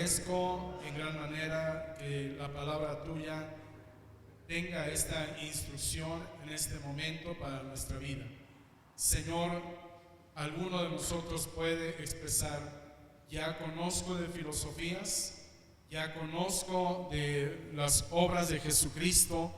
agradezco en gran manera que la palabra tuya tenga esta instrucción en este momento para nuestra vida. Señor, alguno de nosotros puede expresar: ya conozco de filosofías, ya conozco de las obras de Jesucristo,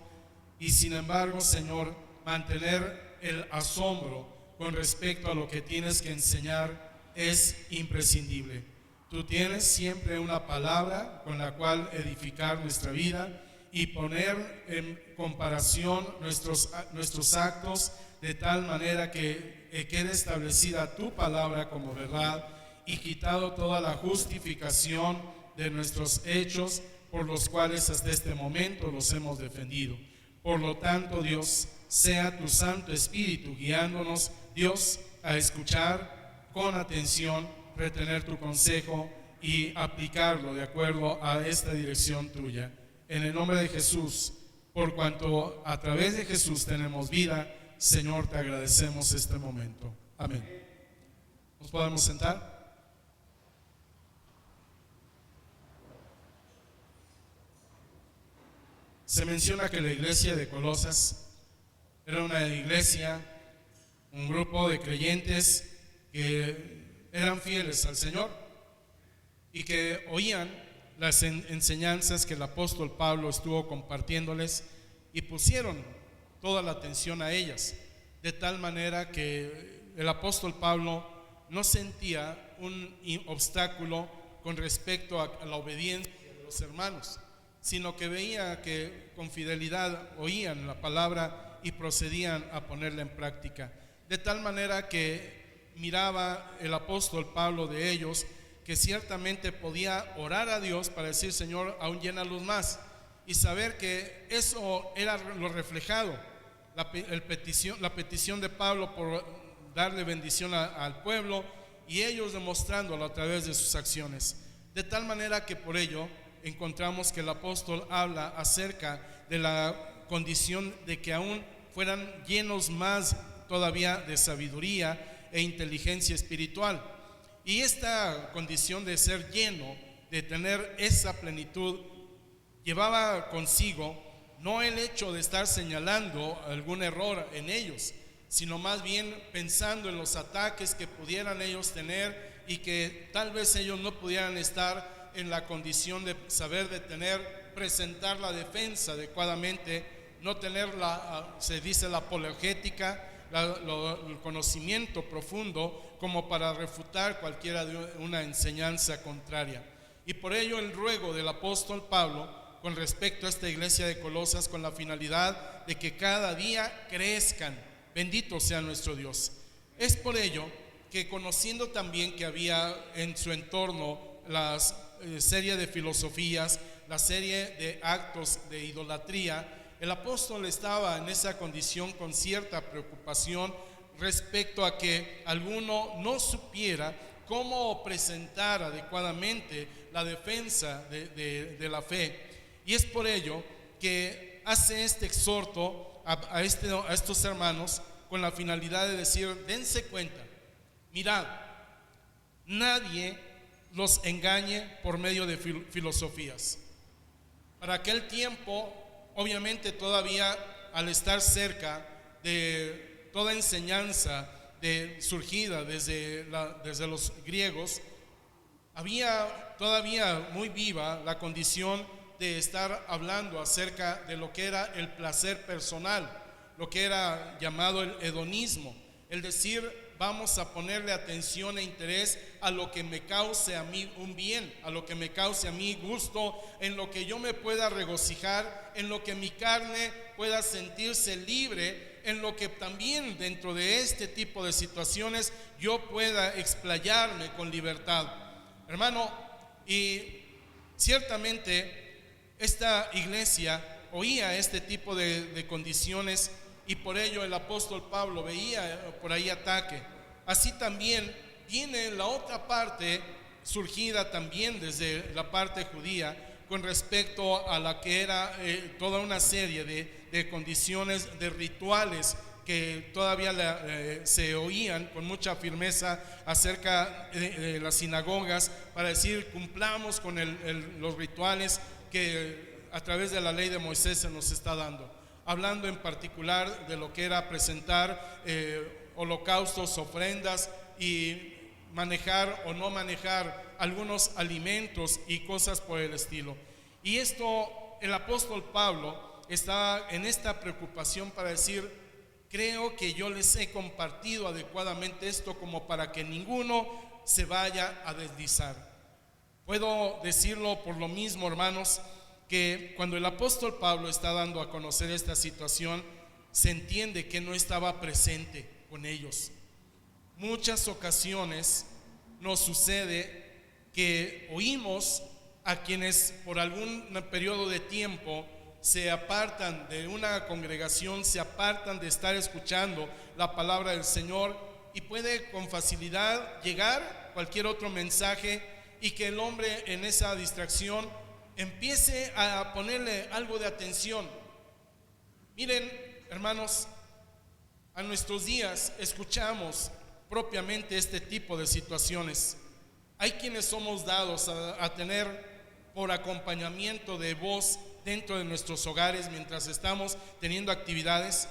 y sin embargo, Señor, mantener el asombro con respecto a lo que tienes que enseñar es imprescindible. Tú tienes siempre una palabra con la cual edificar nuestra vida y poner en comparación nuestros actos de tal manera que quede establecida tu palabra como verdad y quitado toda la justificación de nuestros hechos por los cuales hasta este momento los hemos defendido. Por lo tanto, Dios, sea tu Santo Espíritu guiándonos, Dios, a escuchar con atención, retener tu consejo y aplicarlo de acuerdo a esta dirección tuya. En el nombre de Jesús, por cuanto a través de Jesús tenemos vida, Señor, te agradecemos este momento. Amén. ¿Nos podemos sentar? Se menciona que la iglesia de Colosas era una iglesia, un grupo de creyentes que eran fieles al Señor y que oían las enseñanzas que el apóstol Pablo estuvo compartiéndoles y pusieron toda la atención a ellas, de tal manera que el apóstol Pablo no sentía un obstáculo con respecto a la obediencia de los hermanos, sino que veía que con fidelidad oían la palabra y procedían a ponerla en práctica, de tal manera que miraba el apóstol Pablo de ellos que ciertamente podía orar a Dios para decir: Señor, aún llénalos más, y saber que eso era lo reflejado, la petición de Pablo por darle bendición al pueblo, y ellos demostrándolo a través de sus acciones, de tal manera que por ello encontramos que el apóstol habla acerca de la condición de que aún fueran llenos más todavía de sabiduría e inteligencia espiritual. Y esta condición de ser lleno, de tener esa plenitud, llevaba consigo no el hecho de estar señalando algún error en ellos, sino más bien pensando en los ataques que pudieran ellos tener y que tal vez ellos no pudieran estar en la condición de saber presentar la defensa adecuadamente, no tener se dice la apologética, el conocimiento profundo como para refutar cualquiera de una enseñanza contraria. Y por ello el ruego del apóstol Pablo con respecto a esta iglesia de Colosas, con la finalidad de que cada día crezcan. Bendito sea nuestro Dios. Es por ello que, conociendo también que había en su entorno la serie de filosofías, la serie de actos de idolatría, el apóstol estaba en esa condición con cierta preocupación respecto a que alguno no supiera cómo presentar adecuadamente la defensa de la fe. Y es por ello que hace este exhorto a estos hermanos con la finalidad de decir: dense cuenta, mirad, nadie los engañe por medio de filosofías. Para aquel tiempo, obviamente todavía al estar cerca de toda enseñanza surgida desde los griegos, había todavía muy viva la condición de estar hablando acerca de lo que era el placer personal, lo que era llamado el hedonismo, el decir: vamos a ponerle atención e interés a lo que me cause a mí un bien, a lo que me cause a mí gusto, en lo que yo me pueda regocijar, en lo que mi carne pueda sentirse libre, en lo que también dentro de este tipo de situaciones yo pueda explayarme con libertad. Hermano, y ciertamente esta iglesia oía este tipo de condiciones, y por ello el apóstol Pablo veía por ahí ataque. Así también viene la otra parte surgida también desde la parte judía con respecto a la que era toda una serie de condiciones, de rituales que todavía se oían con mucha firmeza acerca de las sinagogas, para decir cumplamos con los rituales que a través de la ley de Moisés se nos está dando, hablando en particular de lo que era presentar holocaustos, ofrendas y manejar o no manejar algunos alimentos y cosas por el estilo. Y esto, el apóstol Pablo está en esta preocupación para decir: creo que yo les he compartido adecuadamente esto como para que ninguno se vaya a deslizar. Puedo decirlo por lo mismo, hermanos, que cuando el apóstol Pablo está dando a conocer esta situación, se entiende que no estaba presente con ellos. Muchas ocasiones nos sucede que oímos a quienes por algún periodo de tiempo se apartan de una congregación, se apartan de estar escuchando la palabra del Señor, y puede con facilidad llegar cualquier otro mensaje y que el hombre en esa distracción empiece a ponerle algo de atención. Miren, hermanos, a nuestros días escuchamos propiamente este tipo de situaciones. Hay quienes somos dados a tener por acompañamiento de voz dentro de nuestros hogares mientras estamos teniendo actividades.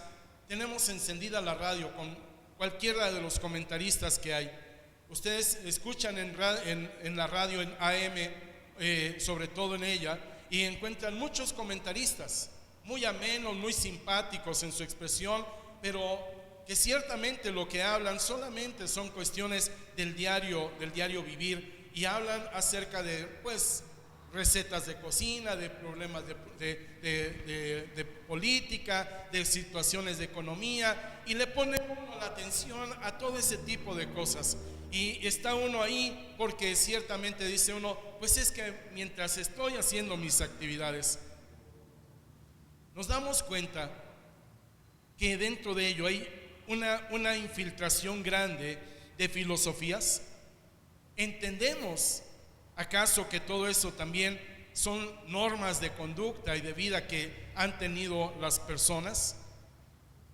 Tenemos encendida la radio con cualquiera de los comentaristas que hay. Ustedes escuchan en la radio, en AM, sobre todo en ella, y encuentran muchos comentaristas muy amenos, muy simpáticos en su expresión, pero que ciertamente lo que hablan solamente son cuestiones del diario vivir, y hablan acerca de recetas de cocina, de problemas de política, de situaciones de economía, y le pone uno la atención a todo ese tipo de cosas. Y está uno ahí porque ciertamente dice uno: pues es que mientras estoy haciendo mis actividades. Nos damos cuenta que dentro de ello hay una infiltración grande de filosofías. ¿Entendemos acaso que todo eso también son normas de conducta y de vida que han tenido las personas?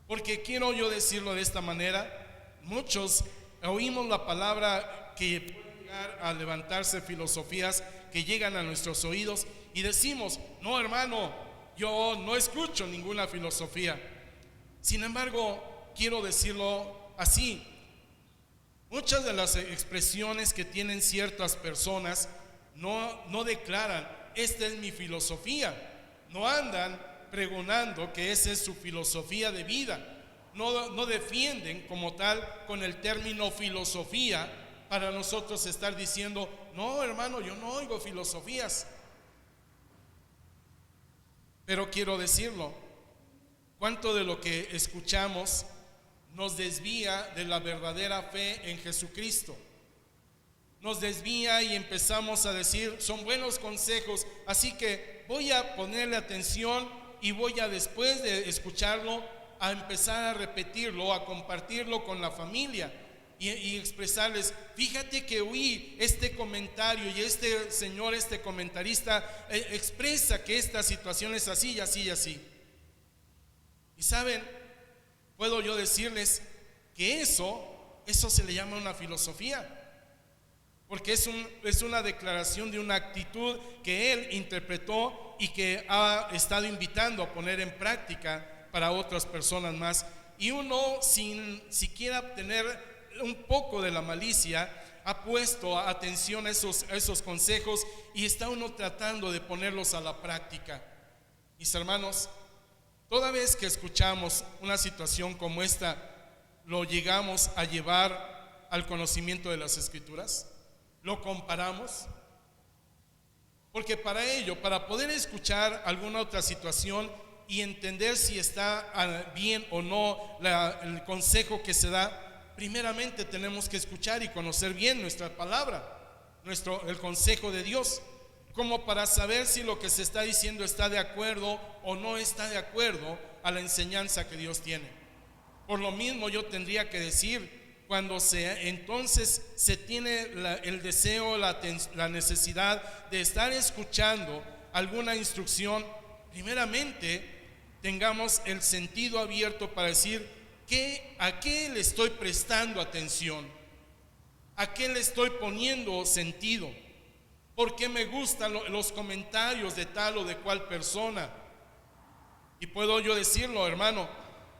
Porque quiero yo decirlo de esta manera: muchos oímos la palabra, que puede llegar a levantarse filosofías que llegan a nuestros oídos, y decimos: no, hermano, yo no escucho ninguna filosofía. Sin embargo, quiero decirlo así: muchas de las expresiones que tienen ciertas personas no declaran: esta es mi filosofía. No andan pregonando que esa es su filosofía de vida. No defienden como tal con el término filosofía para nosotros estar diciendo: no, hermano, yo no oigo filosofías. Pero quiero decirlo: ¿cuánto de lo que escuchamos nos desvía de la verdadera fe en Jesucristo? Nos desvía y empezamos a decir: son buenos consejos, así que voy a ponerle atención y voy a, después de escucharlo, a empezar a repetirlo, a compartirlo con la familia y expresarles: fíjate que oí este comentario y este señor, este comentarista expresa que esta situación es así y así y así. Y saben, puedo yo decirles que eso se le llama una filosofía, porque es una declaración de una actitud que él interpretó y que ha estado invitando a poner en práctica para otras personas más. Y uno, sin siquiera tener un poco de la malicia, ha puesto atención a esos consejos y está uno tratando de ponerlos a la práctica. Mis hermanos, toda vez que escuchamos una situación como esta, ¿lo llegamos a llevar al conocimiento de las Escrituras? ¿Lo comparamos? Porque para ello, para poder escuchar alguna otra situación y entender si está bien o no el consejo que se da, primeramente tenemos que escuchar y conocer bien nuestra palabra, el consejo de Dios, como para saber si lo que se está diciendo está de acuerdo o no está de acuerdo a la enseñanza que Dios tiene. Por lo mismo, yo tendría que decir: cuando entonces se tiene el deseo, la necesidad de estar escuchando alguna instrucción, primeramente tengamos el sentido abierto para decir: ¿A qué le estoy prestando atención? ¿A qué le estoy poniendo sentido? ¿Por qué me gustan los comentarios de tal o de cual persona? Y puedo yo decirlo, hermano,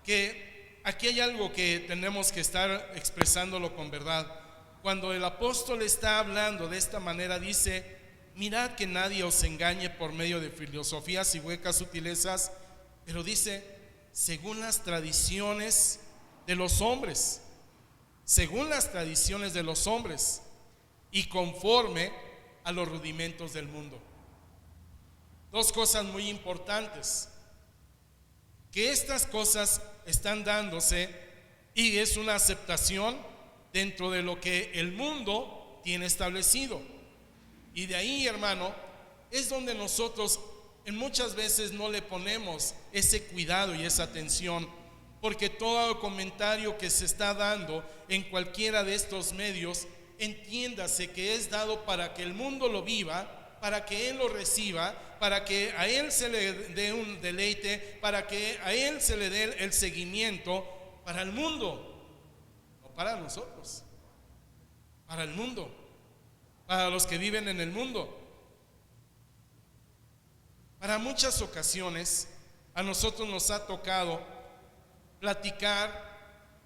que aquí hay algo que tenemos que estar expresándolo con verdad. Cuando el apóstol está hablando de esta manera, dice: mirad que nadie os engañe por medio de filosofías y huecas sutilezas, pero dice, según las tradiciones de los hombres, según las tradiciones de los hombres y conforme a los rudimentos del mundo. Dos cosas muy importantes, que estas cosas están dándose y es una aceptación dentro de lo que el mundo tiene establecido. Y de ahí, hermano, es donde nosotros en muchas veces no le ponemos ese cuidado y esa atención, porque todo comentario que se está dando en cualquiera de estos medios, entiéndase que es dado para que el mundo lo viva, para que él lo reciba, para que a él se le dé un deleite, para que a él se le dé el seguimiento, para el mundo, no para nosotros, para el mundo, para los que viven en el mundo. Para muchas ocasiones a nosotros nos ha tocado platicar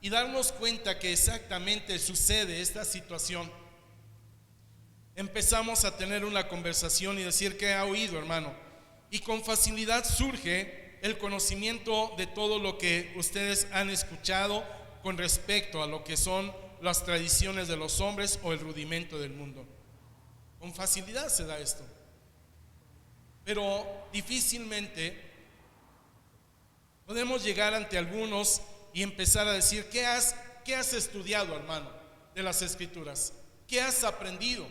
y darnos cuenta que exactamente sucede esta situación. Empezamos a tener una conversación y decir: ¿qué ha oído, hermano? Y con facilidad surge el conocimiento de todo lo que ustedes han escuchado con respecto a lo que son las tradiciones de los hombres o el rudimento del mundo. Con facilidad se da esto, pero difícilmente podemos llegar ante algunos y empezar a decir: ¿qué has estudiado, hermano, de las Escrituras? ¿Qué has aprendido?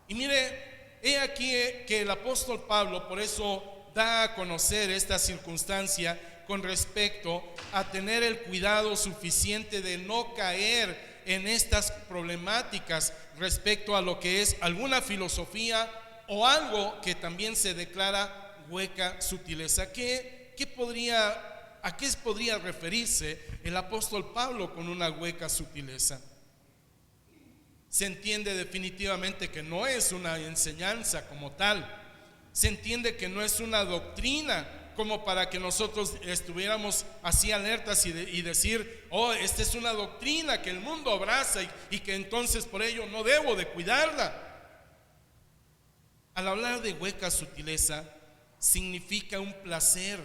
Y mire, he aquí que el apóstol Pablo por eso da a conocer esta circunstancia con respecto a tener el cuidado suficiente de no caer en estas problemáticas respecto a lo que es alguna filosofía o algo que también se declara hueca sutileza. ¿A qué podría referirse el apóstol Pablo con una hueca sutileza? Se entiende definitivamente que no es una enseñanza como tal. Se entiende que no es una doctrina como para que nosotros estuviéramos así alertas y decir: oh, esta es una doctrina que el mundo abraza y que entonces por ello no debo de cuidarla. Al hablar de hueca sutileza, significa un placer,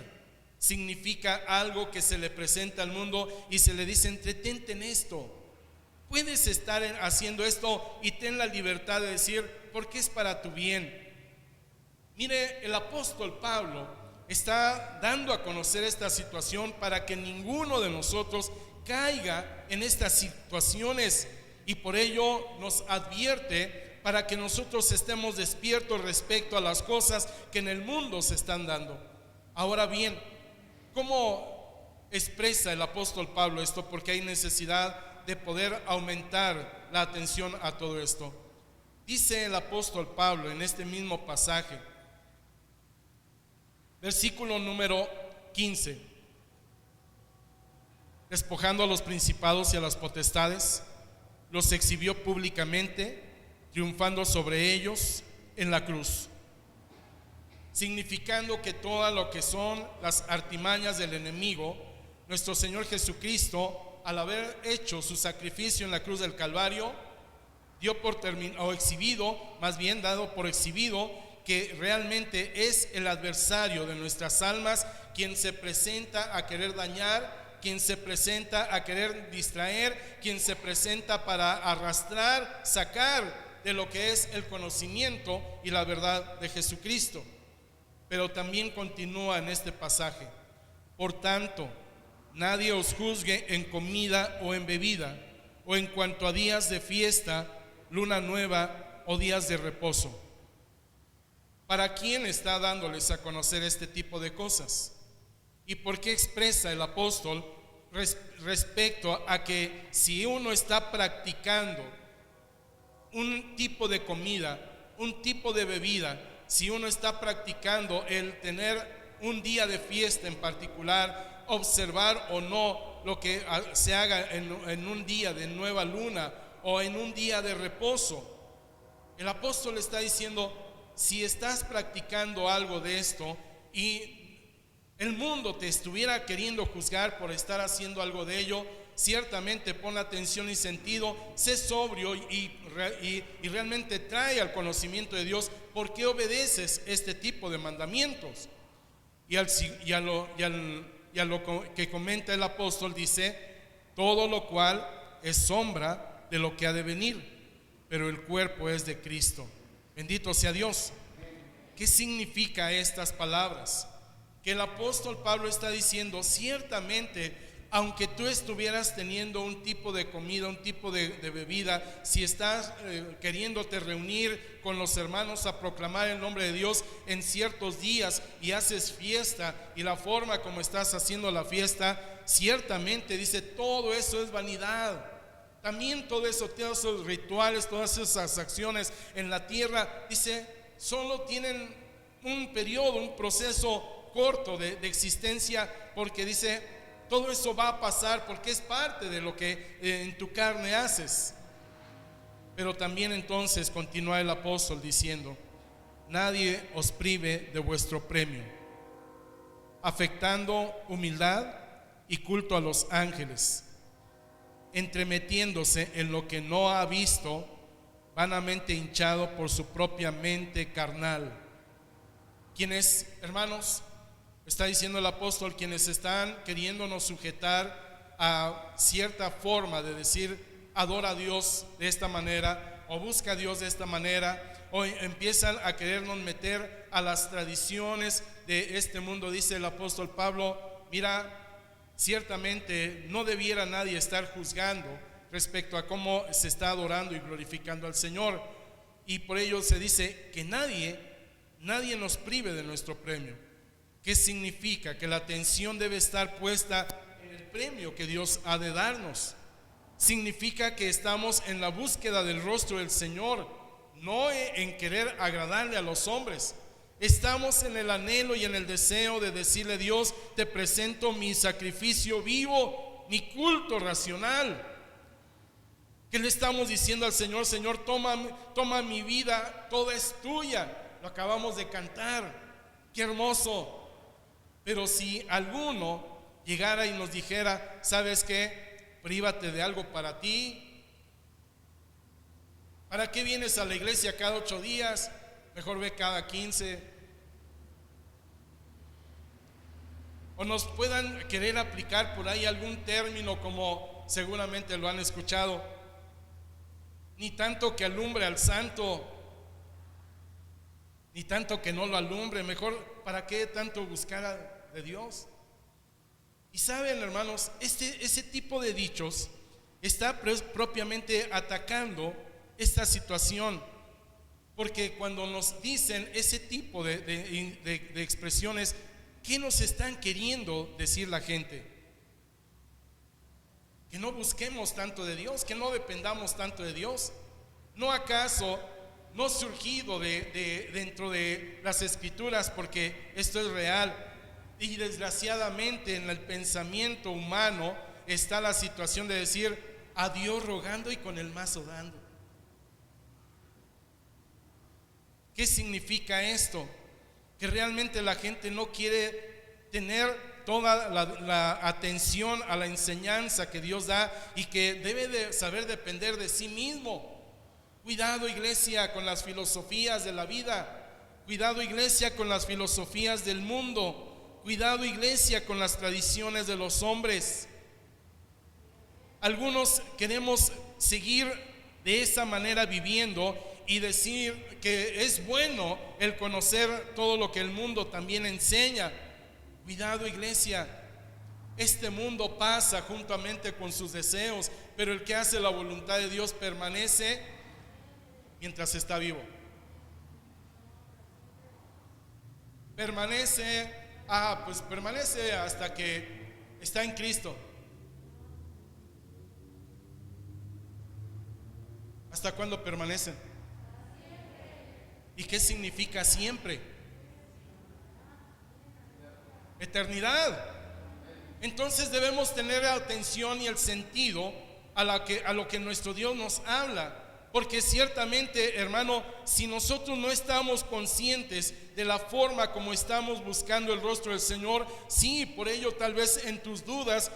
significa algo que se le presenta al mundo y se le dice: entretente en esto. Puedes estar haciendo esto y ten la libertad de decir: porque es para tu bien. Mire, el apóstol Pablo está dando a conocer esta situación para que ninguno de nosotros caiga en estas situaciones, y por ello nos advierte para que nosotros estemos despiertos respecto a las cosas que en el mundo se están dando. Ahora bien, ¿cómo expresa el apóstol Pablo esto? Porque hay necesidad de poder aumentar la atención a todo esto. Dice el apóstol Pablo en este mismo pasaje, versículo número 15: despojando a los principados y a las potestades, los exhibió públicamente, triunfando sobre ellos en la cruz. Significando que todo lo que son las artimañas del enemigo, nuestro Señor Jesucristo, al haber hecho su sacrificio en la cruz del Calvario, dio por terminado, o exhibido, más bien dado por exhibido, que realmente es el adversario de nuestras almas, quien se presenta a querer dañar, quien se presenta a querer distraer, quien se presenta para arrastrar, sacar de lo que es el conocimiento y la verdad de Jesucristo. Pero también continúa en este pasaje: por tanto, nadie os juzgue en comida o en bebida, o en cuanto a días de fiesta, luna nueva o días de reposo. ¿Para quién está dándoles a conocer este tipo de cosas? ¿Y por qué expresa el apóstol respecto a que si uno está practicando un tipo de comida, un tipo de bebida, si uno está practicando el tener un día de fiesta en particular, observar o no lo que se haga en un día de nueva luna o en un día de reposo. El apóstol está diciendo, si estás practicando algo de esto y el mundo te estuviera queriendo juzgar por estar haciendo algo de ello, ciertamente pon atención y sentido, sé sobrio y realmente trae al conocimiento de Dios por qué obedeces este tipo de mandamientos. Y a lo que comenta el apóstol dice, todo lo cual es sombra de lo que ha de venir, pero el cuerpo es de Cristo. Bendito sea Dios. ¿Qué significa estas palabras? Que el apóstol Pablo está diciendo, ciertamente, aunque tú estuvieras teniendo un tipo de comida, un tipo de bebida, si estás queriéndote reunir con los hermanos a proclamar el nombre de Dios en ciertos días y haces fiesta, y la forma como estás haciendo la fiesta, ciertamente dice, todo eso es vanidad. También todo eso, todos esos rituales, todas esas acciones en la tierra, dice, solo tienen un periodo, un proceso corto de existencia, porque dice, todo eso va a pasar porque es parte de lo que en tu carne haces. Pero también entonces continúa el apóstol diciendo, nadie os prive de vuestro premio, afectando humildad y culto a los ángeles, entremetiéndose en lo que no ha visto, vanamente hinchado por su propia mente carnal. Quienes, hermanos, está diciendo el apóstol, quienes están queriéndonos sujetar a cierta forma de decir, adora a Dios de esta manera, o busca a Dios de esta manera, o empiezan a querernos meter a las tradiciones de este mundo, dice el apóstol Pablo, mira, ciertamente no debiera nadie estar juzgando respecto a cómo se está adorando y glorificando al Señor, y por ello se dice que nadie nos prive de nuestro premio. ¿Qué significa? Que la atención debe estar puesta en el premio que Dios ha de darnos. Significa que estamos en la búsqueda del rostro del Señor, no en querer agradarle a los hombres. Estamos en el anhelo y en el deseo de decirle, Dios, te presento mi sacrificio vivo, mi culto racional. ¿Qué le estamos diciendo al Señor? Señor, toma mi vida, toda es tuya. Lo acabamos de cantar, qué hermoso. Pero si alguno llegara y nos dijera, ¿sabes qué? Prívate de algo para ti. ¿Para qué vienes a la iglesia cada 8 días? Mejor ve cada 15. O nos puedan querer aplicar por ahí algún término, como seguramente lo han escuchado, ni tanto que alumbre al santo, ni tanto que no lo alumbre. Mejor, ¿para qué tanto buscar de Dios? Y saben, hermanos, ese tipo de dichos está propiamente atacando esta situación, porque cuando nos dicen ese tipo de expresiones, ¿qué nos están queriendo decir la gente? Que no busquemos tanto de Dios, que no dependamos tanto de Dios. ¿No acaso no surgido dentro de las escrituras, porque esto es real, y desgraciadamente en el pensamiento humano está la situación de decir, a Dios rogando y con el mazo dando? ¿Qué significa esto? Que realmente la gente no quiere tener toda la atención a la enseñanza que Dios da, y que debe de saber depender de sí mismo. Cuidado, iglesia, con las filosofías de la vida. Cuidado, iglesia, con las filosofías del mundo. Cuidado, iglesia, con las tradiciones de los hombres. Algunos queremos seguir de esa manera viviendo y decir que es bueno el conocer todo lo que el mundo también enseña. Cuidado, iglesia, este mundo pasa juntamente con sus deseos, pero el que hace la voluntad de Dios permanece mientras está vivo. Permanece hasta que está en Cristo. ¿Hasta cuándo permanecen? ¿Y qué significa siempre? Eternidad. Entonces debemos tener la atención y el sentido a lo que nuestro Dios nos habla. Porque ciertamente, hermano, si nosotros no estamos conscientes de la forma como estamos buscando el rostro del Señor, sí, por ello tal vez en tus dudas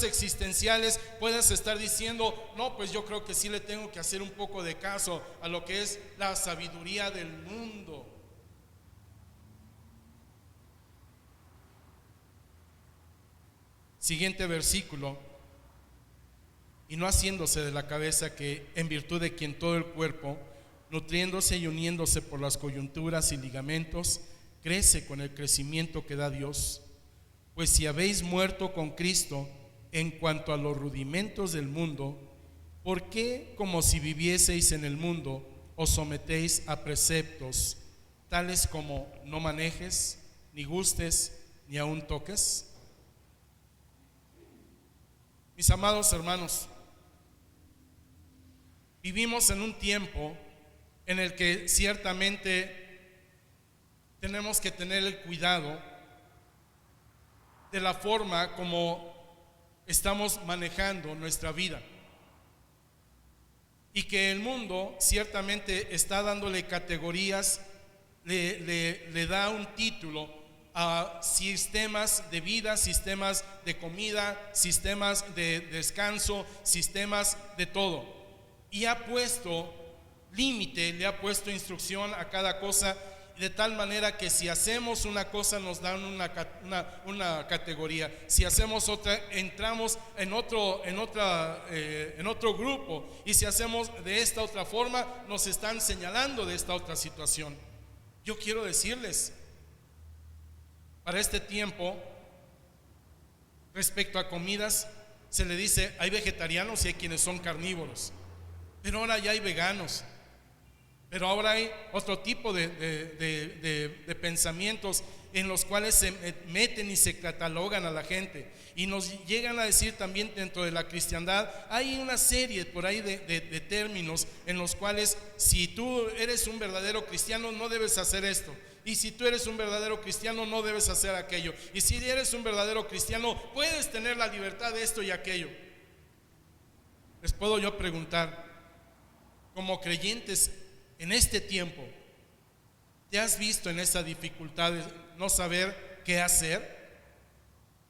existenciales puedas estar diciendo, no, pues yo creo que sí le tengo que hacer un poco de caso a lo que es la sabiduría del mundo. Siguiente versículo. Y no haciéndose de la cabeza, que en virtud de quien todo el cuerpo, nutriéndose y uniéndose por las coyunturas y ligamentos, crece con el crecimiento que da Dios. Pues si habéis muerto con Cristo en cuanto a los rudimentos del mundo, ¿por qué, como si vivieseis en el mundo, os sometéis a preceptos tales como no manejes, ni gustes, ni aun toques? Mis amados hermanos, vivimos en un tiempo en el que ciertamente tenemos que tener el cuidado de la forma como estamos manejando nuestra vida, y que el mundo ciertamente está dándole categorías, le da un título a sistemas de vida, sistemas de comida, sistemas de descanso, sistemas de todo. Y ha puesto límite, le ha puesto instrucción a cada cosa, de tal manera que si hacemos una cosa nos dan una categoría, si hacemos otra entramos en otro grupo, y si hacemos de esta otra forma nos están señalando de esta otra situación. Yo quiero decirles, para este tiempo, respecto a comidas, se le dice hay vegetarianos y hay quienes son carnívoros. Pero ahora ya hay veganos, pero ahora hay otro tipo de pensamientos en los cuales se meten y se catalogan a la gente, y nos llegan a decir también dentro de la cristiandad, hay una serie por ahí de términos en los cuales si tú eres un verdadero cristiano no debes hacer esto, y si tú eres un verdadero cristiano no debes hacer aquello, y si eres un verdadero cristiano puedes tener la libertad de esto y aquello. Les puedo yo preguntar, como creyentes en este tiempo, ¿te has visto en esa dificultad de no saber qué hacer?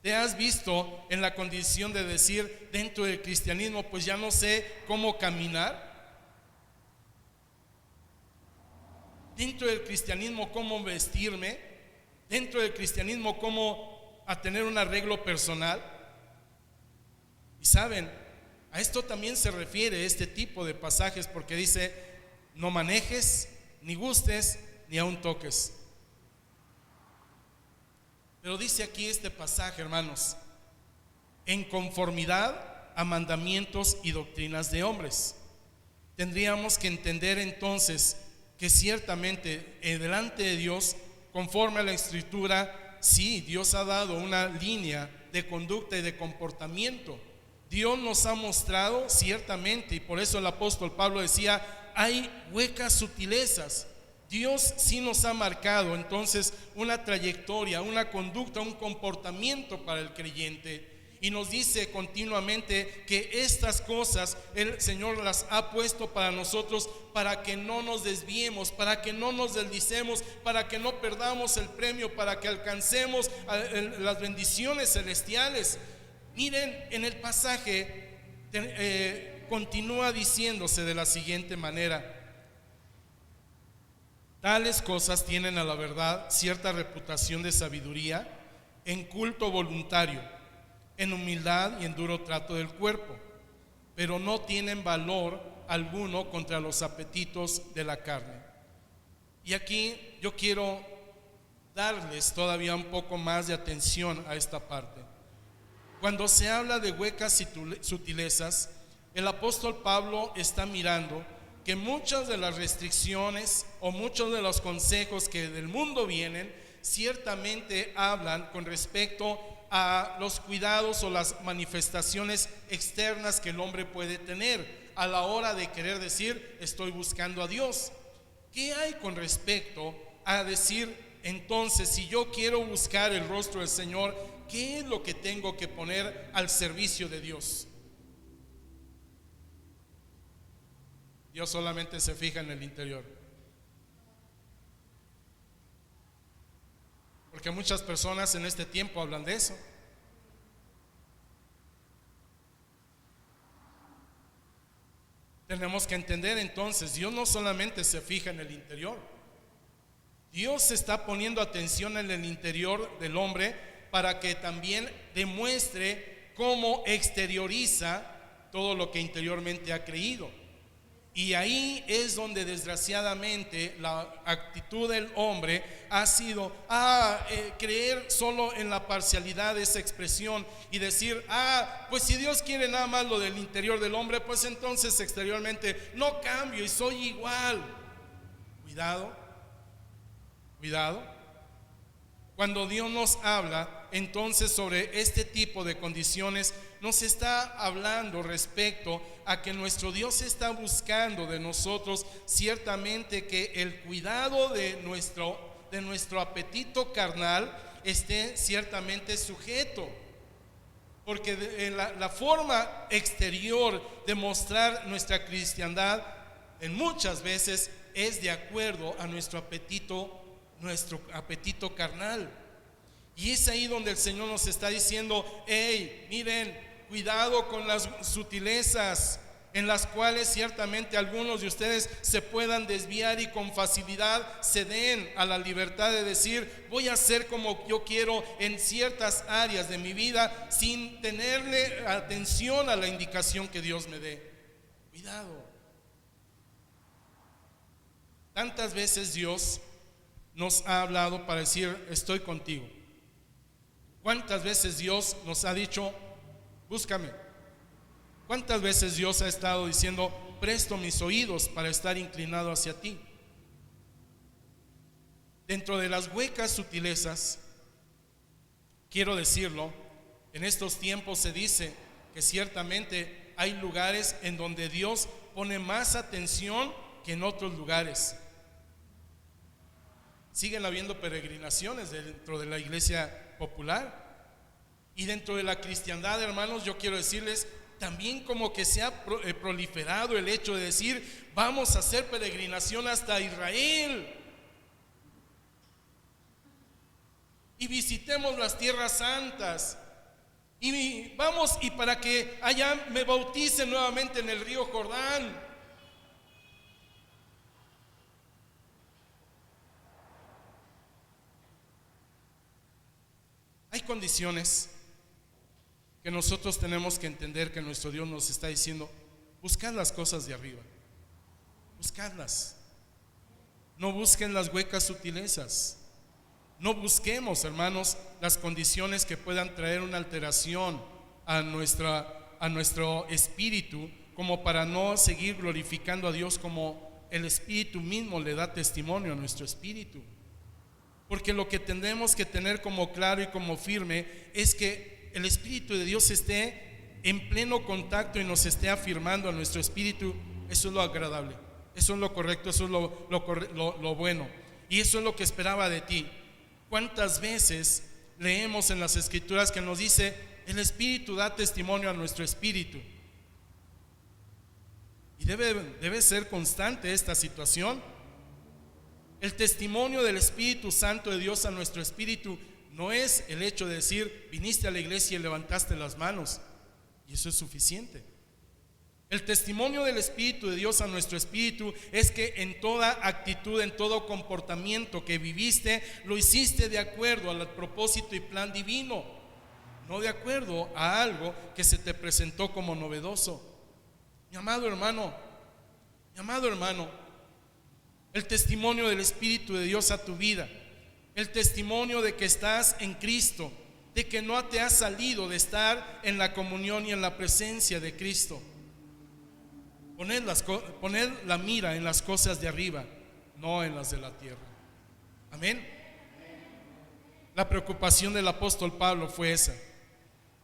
¿Te has visto en la condición de decir dentro del cristianismo, pues ya no sé cómo caminar? Dentro del cristianismo, ¿cómo vestirme? Dentro del cristianismo, ¿cómo a tener un arreglo personal? Y saben, a esto también se refiere este tipo de pasajes, porque dice no manejes, ni gustes, ni aun toques. Pero dice aquí este pasaje, hermanos, en conformidad a mandamientos y doctrinas de hombres. Tendríamos que entender entonces que ciertamente delante de Dios, conforme a la Escritura, sí, Dios ha dado una línea de conducta y de comportamiento. Dios nos ha mostrado ciertamente, y por eso el apóstol Pablo decía, hay huecas sutilezas. Dios sí nos ha marcado entonces una trayectoria, una conducta, un comportamiento para el creyente, y nos dice continuamente que estas cosas el Señor las ha puesto para nosotros, para que no nos desviemos, para que no nos deslicemos, para que no perdamos el premio, para que alcancemos las bendiciones celestiales. Miren, en el pasaje continúa diciéndose de la siguiente manera: tales cosas tienen a la verdad cierta reputación de sabiduría, en culto voluntario, en humildad y en duro trato del cuerpo, pero no tienen valor alguno contra los apetitos de la carne. Y aquí yo quiero darles todavía un poco más de atención a esta parte. Cuando se habla de huecas y sutilezas, el apóstol Pablo está mirando que muchas de las restricciones o muchos de los consejos que del mundo vienen ciertamente hablan con respecto a los cuidados o las manifestaciones externas que el hombre puede tener a la hora de querer decir estoy buscando a Dios. ¿Qué hay con respecto a decir entonces si yo quiero buscar el rostro del Señor? ¿qué es lo que tengo que poner al servicio de Dios? Dios solamente se fija en el interior. Porque muchas personas en este tiempo hablan de eso. Tenemos que entender entonces, Dios no solamente se fija en el interior. Dios está poniendo atención en el interior del hombre para que también demuestre cómo exterioriza todo lo que interiormente ha creído. Y ahí es donde desgraciadamente la actitud del hombre ha sido creer solo en la parcialidad de esa expresión y decir, pues si Dios quiere nada más lo del interior del hombre, pues entonces exteriormente no cambio y soy igual. Cuidado, cuidado. Cuando Dios nos habla entonces sobre este tipo de condiciones, nos está hablando respecto a que nuestro Dios está buscando de nosotros ciertamente que el cuidado de nuestro apetito carnal esté ciertamente sujeto. Porque la forma exterior de mostrar nuestra cristiandad en muchas veces es de acuerdo a nuestro apetito carnal. Y es ahí donde el Señor nos está diciendo, hey, miren, cuidado con las sutilezas en las cuales ciertamente algunos de ustedes se puedan desviar y con facilidad se den a la libertad de decir, voy a hacer como yo quiero en ciertas áreas de mi vida sin tenerle atención a la indicación que Dios me dé. Cuidado. Tantas veces Dios nos ha hablado para decir, estoy contigo. ¿Cuántas veces Dios nos ha dicho, búscame? ¿Cuántas veces Dios ha estado diciendo, presto mis oídos para estar inclinado hacia ti? Dentro de las huecas sutilezas, quiero decirlo, en estos tiempos se dice que ciertamente hay lugares en donde Dios pone más atención que en otros lugares. Siguen habiendo peregrinaciones dentro de la iglesia popular y dentro de la cristiandad, hermanos. Yo quiero decirles también como que se ha proliferado el hecho de decir, vamos a hacer peregrinación hasta Israel y visitemos las tierras santas y vamos, y para que allá me bauticen nuevamente en el río Jordán. Hay condiciones que nosotros tenemos que entender que nuestro Dios nos está diciendo, buscad las cosas de arriba, buscadlas, no busquen las huecas sutilezas, no busquemos, hermanos, las condiciones que puedan traer una alteración a nuestro espíritu, como para no seguir glorificando a Dios, como el Espíritu mismo le da testimonio a nuestro espíritu. Porque lo que tendremos que tener como claro y como firme es que el Espíritu de Dios esté en pleno contacto y nos esté afirmando a nuestro espíritu. Eso es lo agradable, eso es lo correcto, eso es lo bueno. Y eso es lo que esperaba de ti. ¿Cuántas veces leemos en las Escrituras que nos dice, el Espíritu da testimonio a nuestro espíritu? Y debe ser constante esta situación. El testimonio del Espíritu Santo de Dios a nuestro espíritu no es el hecho de decir, viniste a la iglesia y levantaste las manos, y eso es suficiente. El testimonio del Espíritu de Dios a nuestro espíritu es que en toda actitud, en todo comportamiento que viviste, lo hiciste de acuerdo al propósito y plan divino, no de acuerdo a algo que se te presentó como novedoso. Mi amado hermano, el testimonio del Espíritu de Dios a tu vida, el testimonio de que estás en Cristo, de que no te has salido de estar en la comunión y en la presencia de Cristo. Poned la mira en las cosas de arriba, no en las de la tierra. Amén. La preocupación del apóstol Pablo fue esa,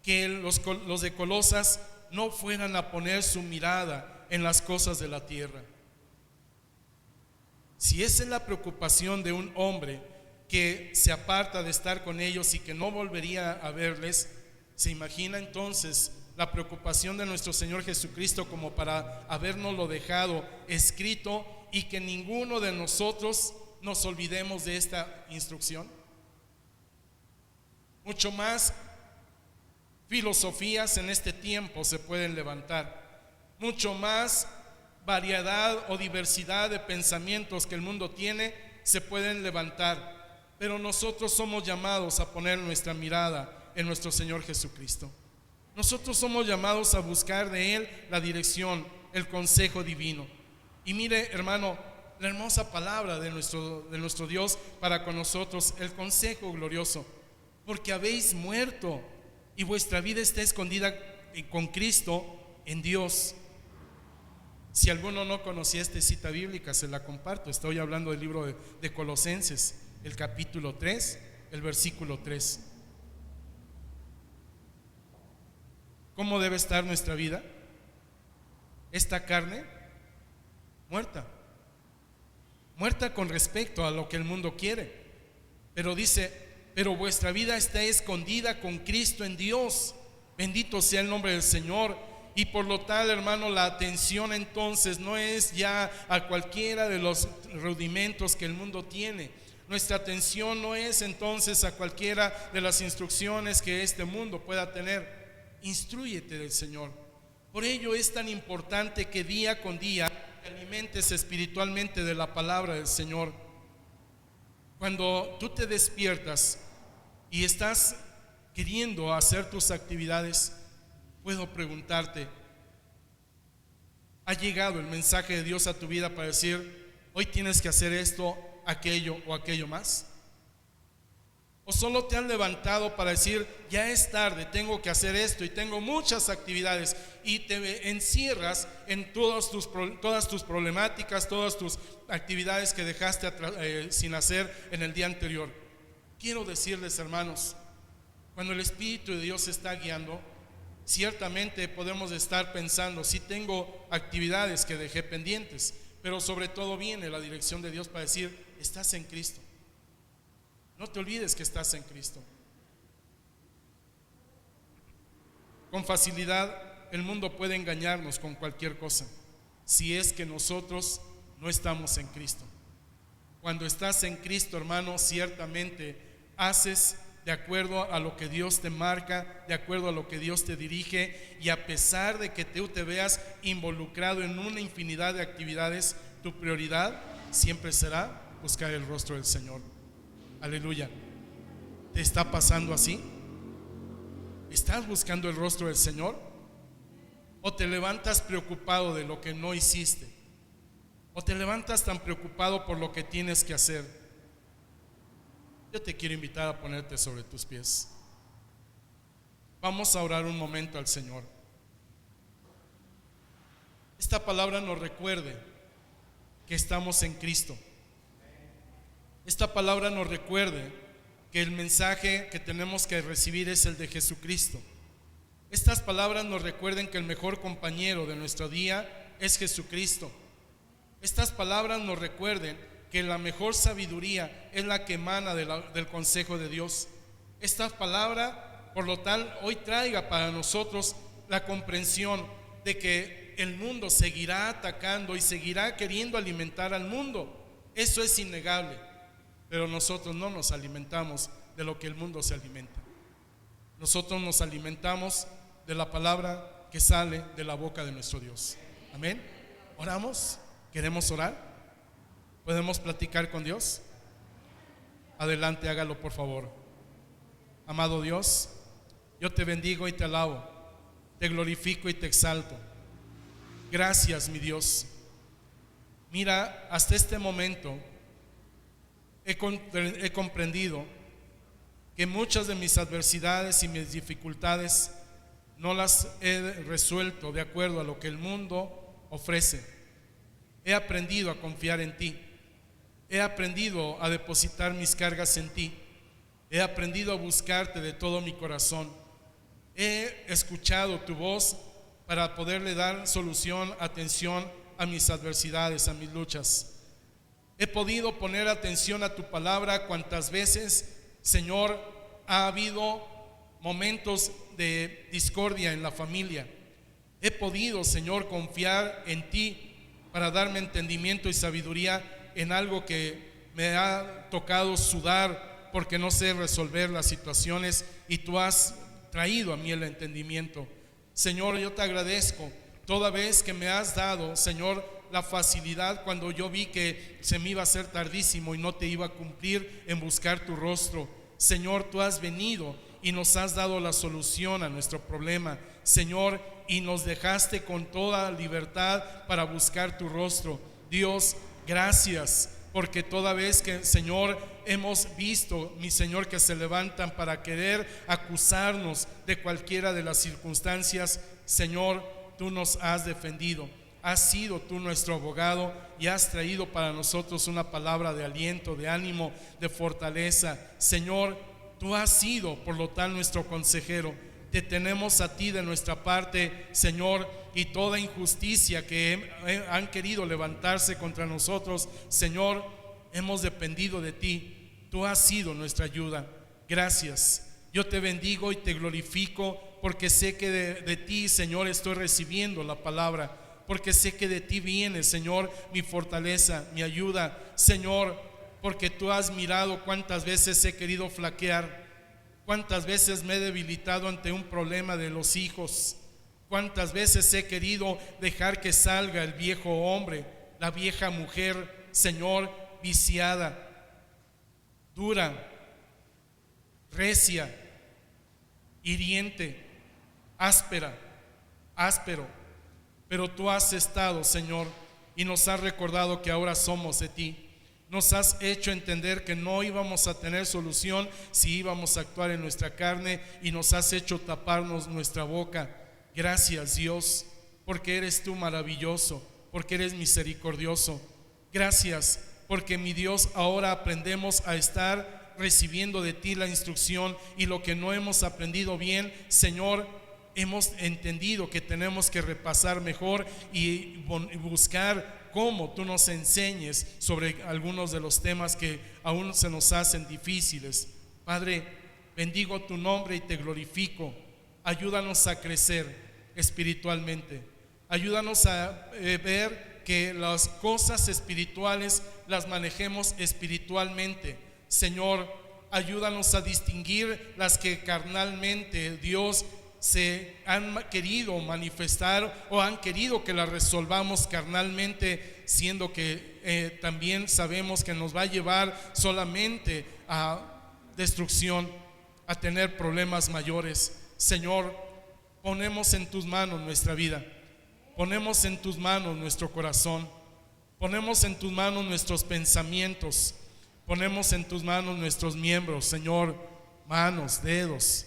que los de Colosas no fueran a poner su mirada en las cosas de la tierra. Si esa es la preocupación de un hombre que se aparta de estar con ellos y que no volvería a verles, ¿se imagina entonces la preocupación de nuestro Señor Jesucristo como para habernoslo dejado escrito y que ninguno de nosotros nos olvidemos de esta instrucción? Mucho más filosofías en este tiempo se pueden levantar, mucho más variedad o diversidad de pensamientos que el mundo tiene se pueden levantar, pero nosotros somos llamados a poner nuestra mirada en nuestro Señor Jesucristo. Nosotros somos llamados a buscar de Él la dirección, el consejo divino. Y mire, hermano, la hermosa palabra de nuestro Dios para con nosotros, el consejo glorioso: porque habéis muerto y vuestra vida está escondida con Cristo en Dios. Si alguno no conocía esta cita bíblica, se la comparto. Estoy hablando del libro de Colosenses, el capítulo 3, el versículo 3. ¿Cómo debe estar nuestra vida? Esta carne muerta con respecto a lo que el mundo quiere, pero dice: pero vuestra vida está escondida con Cristo en Dios. Bendito sea el nombre del Señor. Y por lo tal, hermano, la atención entonces no es ya a cualquiera de los rudimentos que el mundo tiene. Nuestra atención no es entonces a cualquiera de las instrucciones que este mundo pueda tener. Instrúyete del Señor. Por ello es tan importante que día con día te alimentes espiritualmente de la palabra del Señor. Cuando tú te despiertas y estás queriendo hacer tus actividades, puedo preguntarte: ¿ha llegado el mensaje de Dios a tu vida para decir: hoy tienes que hacer esto, aquello o aquello más? ¿O solo te han levantado para decir: ya es tarde, tengo que hacer esto y tengo muchas actividades, y te encierras en todas tus problemáticas, todas tus actividades que dejaste sin hacer en el día anterior? Quiero decirles, hermanos, cuando el Espíritu de Dios está guiando, ciertamente podemos estar pensando: sí tengo actividades que dejé pendientes, pero sobre todo viene la dirección de Dios para decir: estás en Cristo. No te olvides que estás en Cristo. Con facilidad el mundo puede engañarnos con cualquier cosa si es que nosotros no estamos en Cristo. Cuando estás en Cristo, hermano, ciertamente haces de acuerdo a lo que Dios te marca, de acuerdo a lo que Dios te dirige, y a pesar de que tú te veas involucrado en una infinidad de actividades, tu prioridad siempre será buscar el rostro del Señor. Aleluya. ¿Te está pasando así? ¿Estás buscando el rostro del Señor? ¿O te levantas preocupado de lo que no hiciste? ¿O te levantas tan preocupado por lo que tienes que hacer? Yo te quiero invitar a ponerte sobre tus pies. Vamos a orar un momento al Señor. Esta palabra nos recuerde que estamos en Cristo. Esta palabra nos recuerde que el mensaje que tenemos que recibir es el de Jesucristo. Estas palabras nos recuerden que el mejor compañero de nuestro día es Jesucristo. Estas palabras nos recuerden que la mejor sabiduría es la que emana del consejo de Dios. Esta palabra, por lo tal, hoy traiga para nosotros la comprensión de que el mundo seguirá atacando y seguirá queriendo alimentar al mundo. Eso es innegable, pero nosotros no nos alimentamos de lo que el mundo se alimenta. Nosotros nos alimentamos de la palabra que sale de la boca de nuestro Dios. Amén. ¿Oramos? ¿Queremos orar? ¿Podemos platicar con Dios? Adelante, hágalo por favor. Amado Dios, yo te bendigo y te alabo, te glorifico y te exalto. Gracias, mi Dios. Mira, hasta este momento he comprendido que muchas de mis adversidades y mis dificultades no las he resuelto de acuerdo a lo que el mundo ofrece. He aprendido a confiar en ti. He aprendido a depositar mis cargas en ti. He aprendido a buscarte de todo mi corazón. He escuchado tu voz para poderle dar solución, atención a mis adversidades, a mis luchas. He podido poner atención a tu palabra cuantas veces, Señor, ha habido momentos de discordia en la familia. He podido, Señor, confiar en ti para darme entendimiento y sabiduría en algo que me ha tocado sudar porque no sé resolver las situaciones, y tú has traído a mí el entendimiento. Señor, yo te agradezco toda vez que me has dado, Señor, la facilidad cuando yo vi que se me iba a hacer tardísimo y no te iba a cumplir en buscar tu rostro. Señor, tú has venido y nos has dado la solución a nuestro problema, Señor, y nos dejaste con toda libertad para buscar tu rostro. Dios, gracias, porque toda vez que, Señor, hemos visto, mi Señor, que se levantan para querer acusarnos de cualquiera de las circunstancias, Señor, tú nos has defendido. Has sido tú nuestro abogado y has traído para nosotros una palabra de aliento, de ánimo, de fortaleza. Señor, tú has sido, por lo tal, nuestro consejero. Te tenemos a ti de nuestra parte, Señor, y toda injusticia que han querido levantarse contra nosotros, Señor, hemos dependido de ti. Tú has sido nuestra ayuda. Gracias. Yo te bendigo y te glorifico porque sé que de ti, Señor, estoy recibiendo la palabra. Porque sé que de ti viene, Señor, mi fortaleza, mi ayuda, Señor, porque tú has mirado cuántas veces he querido flaquear, cuántas veces me he debilitado ante un problema de los hijos, cuántas veces he querido dejar que salga el viejo hombre, la vieja mujer, Señor, viciada, dura, recia, hiriente, áspero. Pero tú has estado, Señor, y nos has recordado que ahora somos de ti. Nos has hecho entender que no íbamos a tener solución si íbamos a actuar en nuestra carne, y nos has hecho taparnos nuestra boca. Gracias, Dios, porque eres tú maravilloso, porque eres misericordioso. Gracias, porque mi Dios, ahora aprendemos a estar recibiendo de ti la instrucción, y lo que no hemos aprendido bien, Señor, hemos entendido que tenemos que repasar mejor y buscar cómo tú nos enseñes sobre algunos de los temas que aún se nos hacen difíciles. Padre, bendigo tu nombre y te glorifico. Ayúdanos a crecer espiritualmente. Ayúdanos a ver que las cosas espirituales las manejemos espiritualmente. Señor, ayúdanos a distinguir las que carnalmente, Dios, se han querido manifestar o han querido que la resolvamos carnalmente, siendo que también sabemos que nos va a llevar solamente a destrucción, a tener problemas mayores. Señor, ponemos en tus manos nuestra vida, ponemos en tus manos nuestro corazón, ponemos en tus manos nuestros pensamientos, ponemos en tus manos nuestros miembros, Señor, manos, dedos,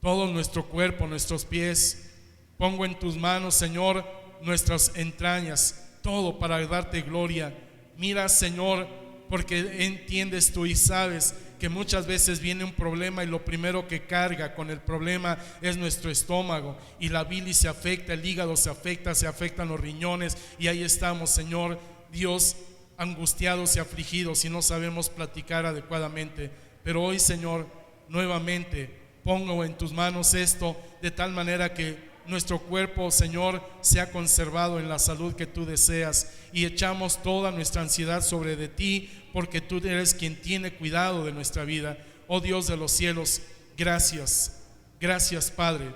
todo nuestro cuerpo, nuestros pies. Pongo en tus manos, Señor, nuestras entrañas, todo para darte gloria. Mira, Señor, porque entiendes tú y sabes que muchas veces viene un problema y lo primero que carga con el problema es nuestro estómago, y la bilis se afecta, el hígado se afectan los riñones, y ahí estamos, Señor Dios, angustiados y afligidos y no sabemos platicar adecuadamente. Pero hoy, Señor, nuevamente pongo en tus manos esto, de tal manera que nuestro cuerpo, Señor, sea conservado en la salud que tú deseas, y echamos toda nuestra ansiedad sobre de ti, porque tú eres quien tiene cuidado de nuestra vida. Oh Dios de los cielos, gracias, gracias, Padre,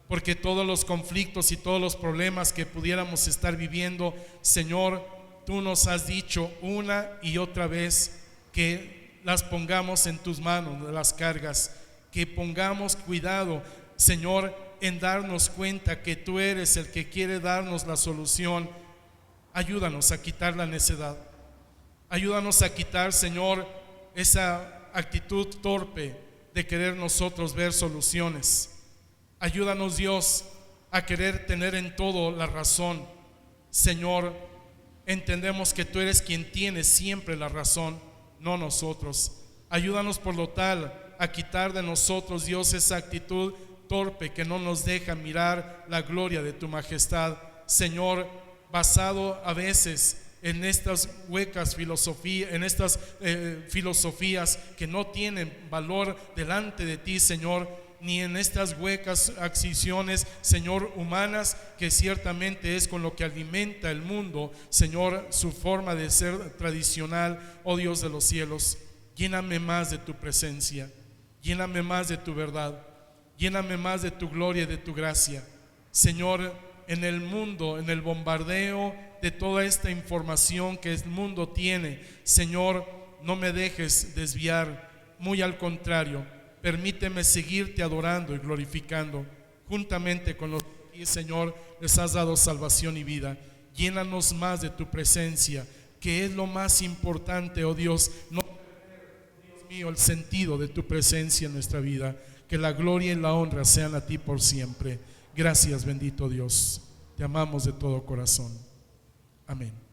porque todos los conflictos y todos los problemas que pudiéramos estar viviendo, Señor, tú nos has dicho una y otra vez que las pongamos en tus manos, las cargas, que pongamos cuidado, Señor, en darnos cuenta que tú eres el que quiere darnos la solución. Ayúdanos a quitar la necedad. Ayúdanos a quitar, Señor, esa actitud torpe de querer nosotros ver soluciones. Ayúdanos, Dios, a querer tener en todo la razón. Señor, entendemos que tú eres quien tiene siempre la razón, no nosotros. Ayúdanos, por lo tal, a quitar de nosotros, Dios, esa actitud torpe que no nos deja mirar la gloria de tu majestad, Señor, basado a veces en estas huecas filosofías, en estas filosofías que no tienen valor delante de ti, Señor, ni en estas huecas adquisiciones, Señor, humanas, que ciertamente es con lo que alimenta el mundo, Señor, su forma de ser tradicional. Oh Dios de los cielos, lléname más de tu presencia, lléname más de tu verdad, lléname más de tu gloria y de tu gracia, Señor. En el mundo, en el bombardeo de toda esta información que el mundo tiene, Señor, no me dejes desviar, muy al contrario, permíteme seguirte adorando y glorificando juntamente con los que, Señor, les has dado salvación y vida. Llénanos más de tu presencia, que es lo más importante, oh Dios. No, Dios mío, el sentido de tu presencia en nuestra vida. Que la gloria y la honra sean a ti por siempre. Gracias, bendito Dios. Te amamos de todo corazón. Amén.